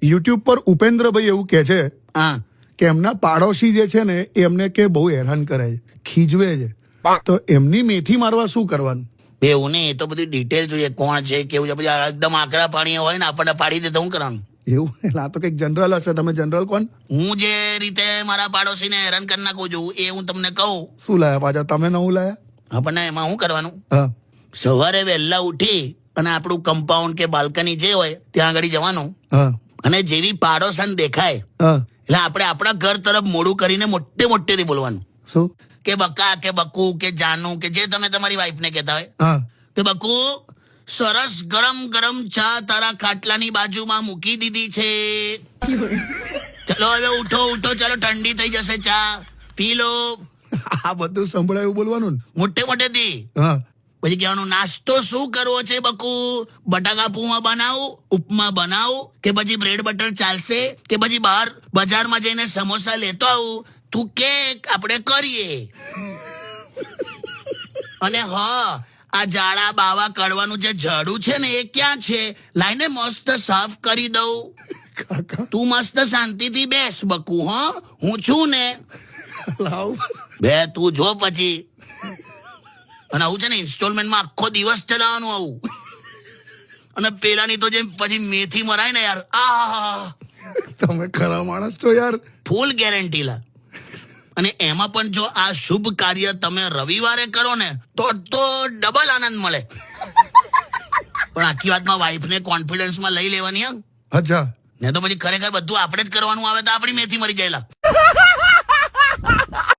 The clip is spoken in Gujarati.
યુટ્યુબ પર ઉપેન્દ્રભાઈ એવું કહે છે હા કે એમના પાડોશી જે છે ને એ એમને કે બહુ હેરાન કરે છે, ખીજવે છે, તો એમની મેથી મારવા શું કરવાનું? એવું નહીં, એ તો બધી ડિટેલ જોઈએ, કોણ છે કેવું છે. પછી એકદમ આકરા પાણી હોય ને આપણને પાડી દે તો શું કરવાનું? એવું એટલે આ તો કંઈક જનરલ હશે. તમે જનરલ કોણ? હું જે રીતે મારા પાડોશીને હેરાન કરી નાખું છું એ હું તમને કહું. શું લાયા પાછા? તમે નવું લાયા? આપણને એમાં શું કરવાનું? હા સવારે વહેલા ઉઠી અને આપણું કમ્પાઉન્ડ કે બાલ્કની જે હોય ત્યાં આગળ જવાનું, હા અને જેવી પાડોશને દેખાય હા. એટલે આપણે આપણા ઘર તરફ મોઢું કરીને મોટેથી બોલવાનું શું? કે બકા કે બકુ કે જાનુ કે જે તમે તમારી વાઈફને કહેતા હોય હા કે બકુ સરસ ગરમ ગરમ ચા તારા ખાટલાની બાજુમાં મૂકી દીધી છે, ચલો હવે ઉઠો ઉઠો, ચાલો ઠંડી થઈ જશે, ચા પી લો. આ બધું સંભળાયું બોલવાનું ને? મોટેથી. હા પછી કહેવાનું નાસ્તો શું કરવો છે બકુ? બટાકા પૂવા બનાવું, ઉપમા બનાવું, કે પછી બ્રેડ બટર ચાલશે, કે પછી બહાર બજારમાં જઈને સમોસા લેતો આવું? તું કે આપણે કરીએ. અને હા, આ જાળા બાવા કડવાનું જે ઝાડુ છે ને એ ક્યાં છે? લાઈને મસ્ત સાફ કરી દઉં. કાકા તું મસ્ત શાંતિથી બેસ બકુ. હા હું છું ને. લાવ. બે તું જો પછી. અને આવું છે ને ઇન્સ્ટોલમેન્ટમાં આખો દિવસ ચલાવવાનું આવું. અને પેલાની તો જે પછી મેથી મરાય ને યાર, આ તમે ખરા માણસ છો યાર. ફૂલ ગેરંટી લા. અને એમાં પણ જો આ શુભ કાર્ય તમે રવિવારે કરો ને તો ડબલ આનંદ મળે. પણ આખી વાતમાં વાઈફને કોન્ફિડન્સમાં લઈ લેવાની. હા અચ્છા. ને તો પછી ખરેખર બધું આપણે જ કરવાનું આવે તો આપણી મેથી મરી જાયલા.